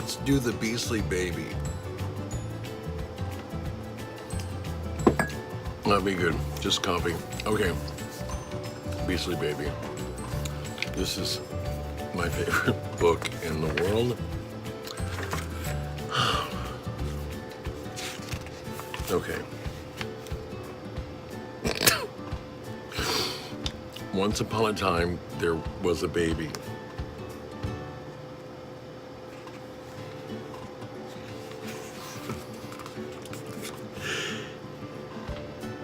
Let's do the beastly baby. That'd be good. Just copy. Okay. Beastly baby. This is my favorite book in the world. Okay. Once upon a time, there was a baby.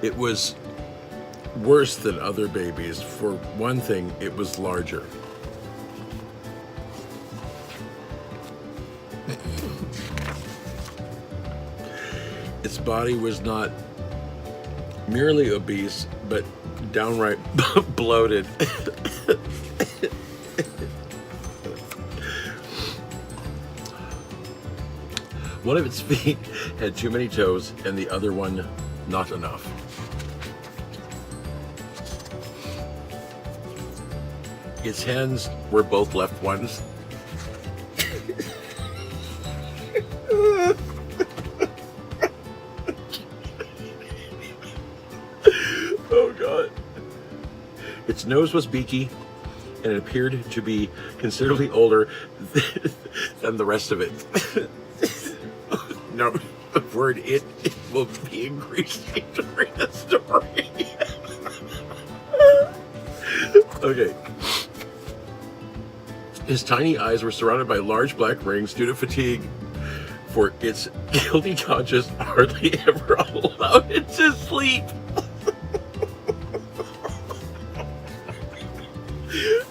It was worse than other babies. For one thing, it was larger. Its body was not merely obese, but downright bloated. One of its feet had too many toes, and the other one not enough. Its hands were both left ones. Oh God. Its nose was beaky, and it appeared to be considerably older than the rest of it. No, the word it will be increasing during the story. Okay. His tiny eyes were surrounded by large black rings due to fatigue, for its guilty conscience hardly ever allowed it to sleep.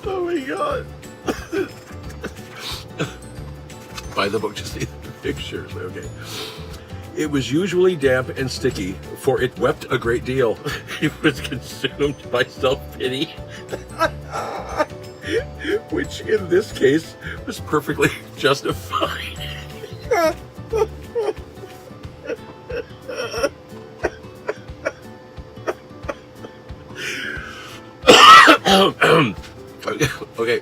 Oh my God. Buy the book to see the pictures. Okay. It was usually damp and sticky, for it wept a great deal. It was consumed by self-pity, which in this case was perfectly justified. Okay.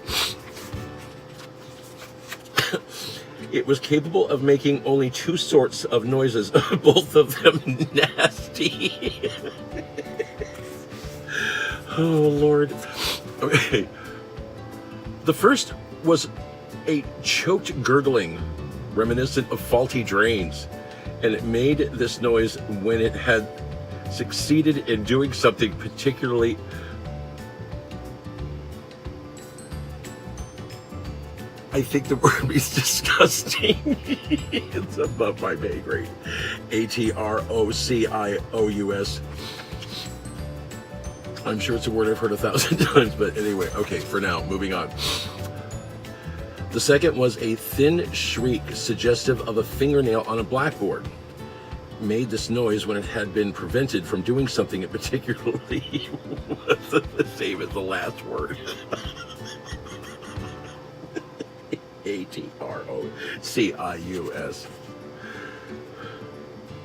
It was capable of making only two sorts of noises, both of them nasty. Oh, Lord. Okay. The first was a choked gurgling, reminiscent of faulty drains, and it made this noise when it had succeeded in doing something particularly I think the word is disgusting. It's above my pay grade. atrocious. I'm sure it's a word I've heard 1,000 times, but anyway, okay, for now, moving on. The second was a thin shriek suggestive of a fingernail on a blackboard. Made this noise when it had been prevented from doing something it particularly wasn't the same as the last word. atrocious.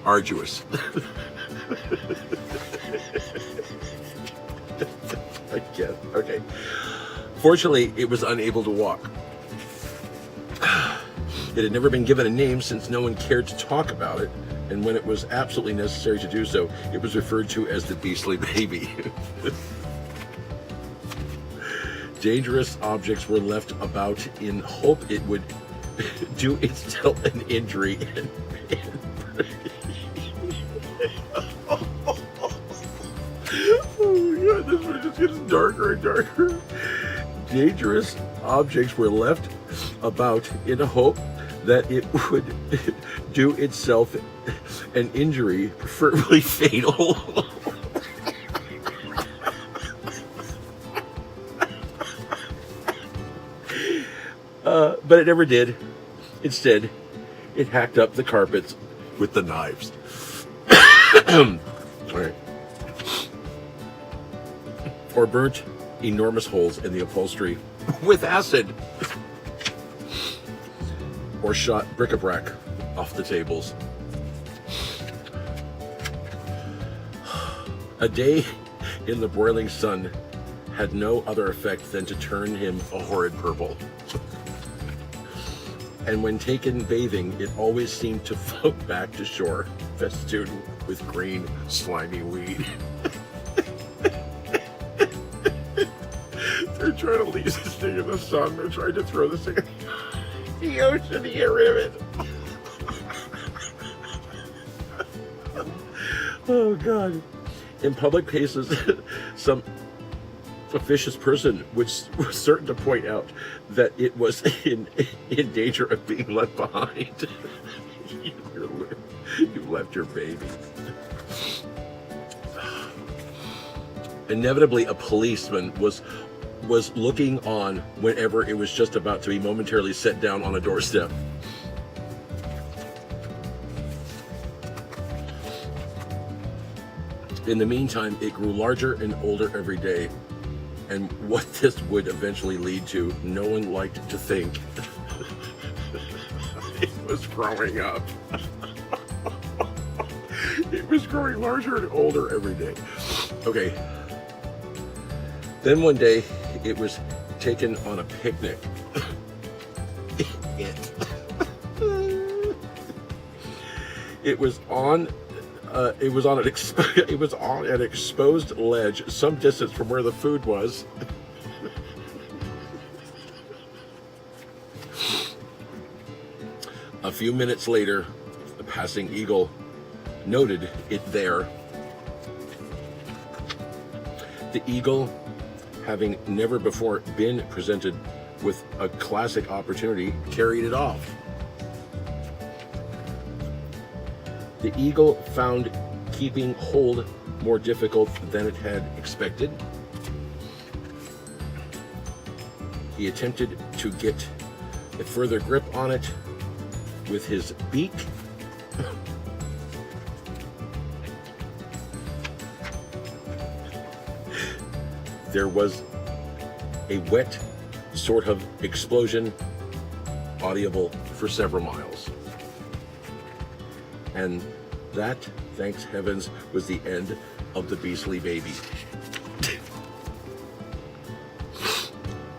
Arduous. I guess. Okay. Fortunately, it was unable to walk. It had never been given a name since no one cared to talk about it, and when it was absolutely necessary to do so, it was referred to as the beastly baby. Dangerous objects were left about in hope it would do itself an injury. Oh my God, this one just gets darker and darker. Dangerous objects were left about in hope that it would do itself an injury, preferably fatal. But it never did. Instead, it hacked up the carpets with the knives. All right. Or burnt enormous holes in the upholstery with acid. Or shot bric-a-brac off the tables. A day in the broiling sun had no other effect than to turn him a horrid purple. and when taken bathing, it always seemed to float back to shore, festooned with green, slimy weed. They're trying to leave this thing in the sun. They're trying to throw this thing in the ocean to get rid of it. Oh, God. In public places, some officious person was certain to point out that it was in danger of being left behind. You left your baby. Inevitably, a policeman was looking on whenever it was just about to be momentarily set down on a doorstep. In the meantime, it grew larger and older every day, and what this would eventually lead to, no one liked to think. It was growing up. It was growing larger and older every day. Okay. Then one day, it was taken on a picnic. It was on an exposed ledge some distance from where the food was. A few minutes later, the passing eagle noted it there. The eagle, having never before been presented with a classic opportunity, carried it off. The eagle found keeping hold more difficult than it had expected. He attempted to get a further grip on it with his beak. There was a wet sort of explosion, audible for several miles. And that, thanks heavens, was the end of the beastly baby.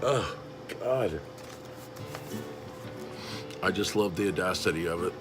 Oh, God. I just love the audacity of it.